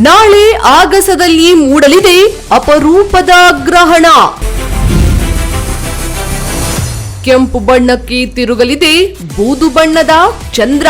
ನಾಳೆ ಆಗಸದಲ್ಲಿ ಮೂಡಲಿದೆ ಅಪರೂಪದ ಗ್ರಹಣ. ಕೆಂಪು ಬಣ್ಣಕ್ಕೆ ತಿರುಗಲಿದೆ ಬೂದು ಬಣ್ಣದ ಚಂದ್ರ.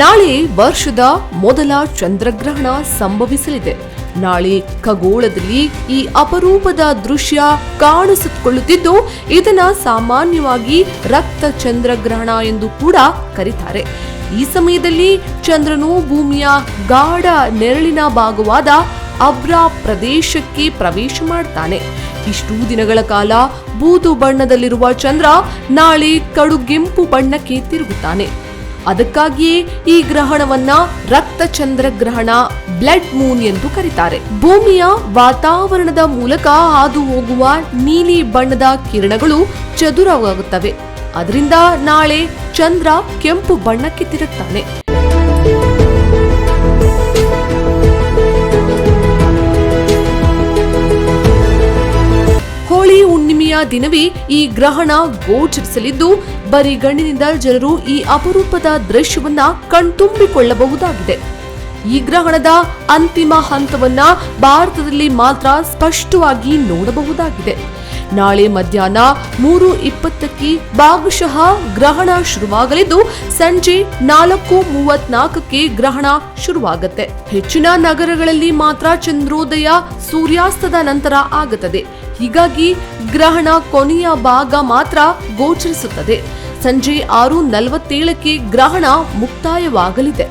ನಾಳೆ ವರ್ಷದ ಮೊದಲ ಚಂದ್ರಗ್ರಹಣ ಸಂಭವಿಸಲಿದೆ. ನಾಳೆ ಖಗೋಳದಲ್ಲಿ ಈ ಅಪರೂಪದ ದೃಶ್ಯ ಕಾಣಿಸಿಕೊಳ್ಳುತ್ತಿದ್ದು, ಇದನ್ನ ಸಾಮಾನ್ಯವಾಗಿ ರಕ್ತ ಚಂದ್ರಗ್ರಹಣ ಎಂದು ಕೂಡ ಕರೀತಾರೆ. ಈ ಸಮಯದಲ್ಲಿ ಚಂದ್ರನು ಭೂಮಿಯ ಗಾಢ ನೆರಳಿನ ಭಾಗವಾದ ಅಬ್ರಾ ಪ್ರದೇಶಕ್ಕೆ ಪ್ರವೇಶ ಮಾಡ್ತಾನೆ. ಇಷ್ಟು ದಿನಗಳ ಕಾಲ ಬೂದು ಬಣ್ಣದಲ್ಲಿರುವ ಚಂದ್ರ ನಾಳೆ ಕಡುಗೆಂಪು ಬಣ್ಣಕ್ಕೆ ತಿರುಗುತ್ತಾನೆ. ಅದಕ್ಕಾಗಿಯೇ ಈ ಗ್ರಹಣವನ್ನ ರಕ್ತ ಚಂದ್ರಗ್ರಹಣ, ಬ್ಲಡ್ ಮೂನ್ ಎಂದು ಕರೀತಾರೆ. ಭೂಮಿಯ ವಾತಾವರಣದ ಮೂಲಕ ಹಾದು ಹೋಗುವ ನೀಲಿ ಬಣ್ಣದ ಕಿರಣಗಳು ಚದುರವಾಗುತ್ತವೆ. ಅದರಿಂದ ನಾಳೆ ಚಂದ್ರ ಕೆಂಪು ಬಣ್ಣಕ್ಕೆ ತಿರುಗುತ್ತಾನೆ. ಹೋಳಿ ಹುಣ್ಣಿಮೆಯ ದಿನವೇ ಈ ಗ್ರಹಣ ಗೋಚರಿಸಲಿದ್ದು, ಬರಿಗಣ್ಣಿನಿಂದ ಜನರು ಈ ಅಪರೂಪದ ದೃಶ್ಯವನ್ನ ಕಣ್ತುಂಬಿಕೊಳ್ಳಬಹುದಾಗಿದೆ. ಈ ಗ್ರಹಣದ ಅಂತಿಮ ಹಂತವನ್ನ ಭಾರತದಲ್ಲಿ ಮಾತ್ರ ಸ್ಪಷ್ಟವಾಗಿ ನೋಡಬಹುದಾಗಿದೆ. ನಾಳೆ ಮಧ್ಯಾಹ್ನ 3:20ಕ್ಕೆ ಭಾಗಶಃ ಗ್ರಹಣ ಶುರುವಾಗಲಿದ್ದು, ಸಂಜೆ 4:34ಕ್ಕೆ ಗ್ರಹಣ ಶುರುವಾಗುತ್ತೆ. ಹೆಚ್ಚಿನ ನಗರಗಳಲ್ಲಿ ಮಾತ್ರ ಚಂದ್ರೋದಯ ಸೂರ್ಯಾಸ್ತದ ನಂತರ ಆಗುತ್ತದೆ. ಹೀಗಾಗಿ ಗ್ರಹಣ ಕೊನೆಯ ಭಾಗ ಮಾತ್ರ ಗೋಚರಿಸುತ್ತದೆ. ಸಂಜೆ 6:47ಕ್ಕೆ ಗ್ರಹಣ ಮುಕ್ತಾಯವಾಗಲಿದೆ.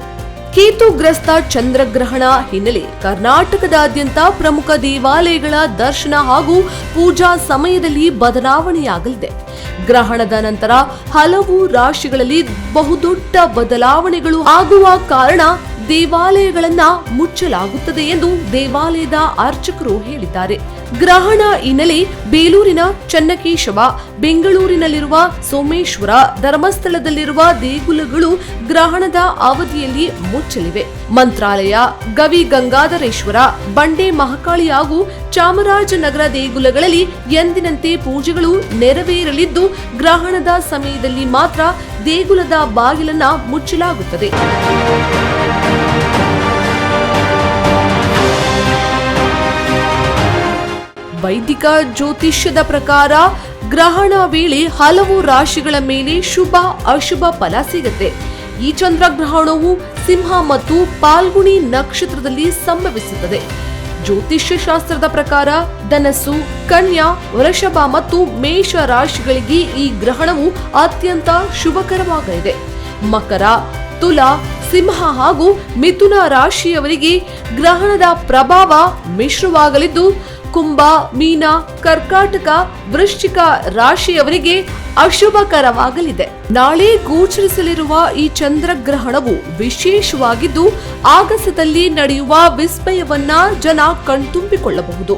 ಕೇತುಗ್ರಸ್ತ ಚಂದ್ರಗ್ರಹಣ ಹಿನ್ನೆಲೆ ಕರ್ನಾಟಕದಾದ್ಯಂತ ಪ್ರಮುಖ ದೇವಾಲಯಗಳ ದರ್ಶನ ಹಾಗೂ ಪೂಜಾ ಸಮಯದಲ್ಲಿ ಬದಲಾವಣೆಯಾಗಲಿದೆ. ಗ್ರಹಣದ ನಂತರ ಹಲವು ರಾಶಿಗಳಲ್ಲಿ ಬಹುದೊಡ್ಡ ಬದಲಾವಣೆಗಳು ಆಗುವ ಕಾರಣ ದೇವಾಲಯಗಳನ್ನ ಮುಚ್ಚಲಾಗುತ್ತದೆ ಎಂದು ದೇವಾಲಯದ ಅರ್ಚಕರು ಹೇಳಿದ್ದಾರೆ. ಗ್ರಹಣ ಹಿನ್ನೆಲೆ ಬೇಲೂರಿನ ಚನ್ನಕೇಶವ, ಬೆಂಗಳೂರಿನಲ್ಲಿರುವ ಸೋಮೇಶ್ವರ, ಧರ್ಮಸ್ಥಳದಲ್ಲಿರುವ ದೇಗುಲಗಳು ಗ್ರಹಣದ ಅವಧಿಯಲ್ಲಿ ಮುಚ್ಚಲಿವೆ. ಮಂತ್ರಾಲಯ, ಗವಿ ಗಂಗಾಧರೇಶ್ವರ, ಬಂಡೆ ಮಹಾಕಾಳಿ ಹಾಗೂ ಚಾಮರಾಜನಗರ ದೇಗುಲಗಳಲ್ಲಿ ಎಂದಿನಂತೆ ಪೂಜೆಗಳು ನೆರವೇರಲಿದ್ದು, ಗ್ರಹಣದ ಸಮಯದಲ್ಲಿ ಮಾತ್ರ ದೇಗುಲದ ಬಾಗಿಲನ್ನ ಮುಚ್ಚಲಾಗುತ್ತದೆ. ವೈದಿಕ ಜ್ಯೋತಿಷ್ಯದ ಪ್ರಕಾರ ಗ್ರಹಣ ವೇಳೆ ಹಲವು ರಾಶಿಗಳ ಮೇಲೆ ಶುಭ ಅಶುಭ ಫಲ ಸಿಗುತ್ತೆ. ಈ ಚಂದ್ರಗ್ರಹಣವು ಸಿಂಹ ಮತ್ತು ಪಾಲ್ಗುಣಿ ನಕ್ಷತ್ರದಲ್ಲಿ ಸಂಭವಿಸುತ್ತದೆ. ಜ್ಯೋತಿಷ್ಯ ಶಾಸ್ತ್ರದ ಪ್ರಕಾರ ಧನಸ್ಸು, ಕನ್ಯಾ, ವೃಷಭ ಮತ್ತು ಮೇಷ ರಾಶಿಗಳಿಗೆ ಈ ಗ್ರಹಣವು ಅತ್ಯಂತ ಶುಭಕರವಾಗಲಿದೆ. ಮಕರ, ತುಲಾ, ಸಿಂಹ ಹಾಗೂ ಮಿಥುನ ರಾಶಿಯವರಿಗೆ ಗ್ರಹಣದ ಪ್ರಭಾವ ಮಿಶ್ರವಾಗಲಿದ್ದು, ಕುಂಭ, ಮೀನ, ಕರ್ಕಾಟಕ, ವೃಶ್ಚಿಕ ರಾಶಿಯವರಿಗೆ ಅಶುಭಕರವಾಗಲಿದೆ. ನಾಳೆ ಗೋಚರಿಸಲಿರುವ ಈ ಚಂದ್ರಗ್ರಹಣವು ವಿಶೇಷವಾಗಿದ್ದು, ಆಗಸದಲ್ಲಿ ನಡೆಯುವ ವಿಸ್ಮಯವನ್ನ ಜನ ಕಣ್ತುಂಬಿಕೊಳ್ಳಬಹುದು.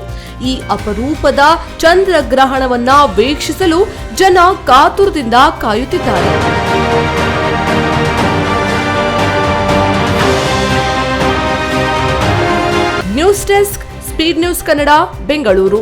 ಈ ಅಪರೂಪದ ಚಂದ್ರಗ್ರಹಣವನ್ನ ವೀಕ್ಷಿಸಲು ಜನ ಕಾತುರದಿಂದ ಕಾಯುತ್ತಿದ್ದಾರೆ. News desk, speed news Kannada, Bengaluru.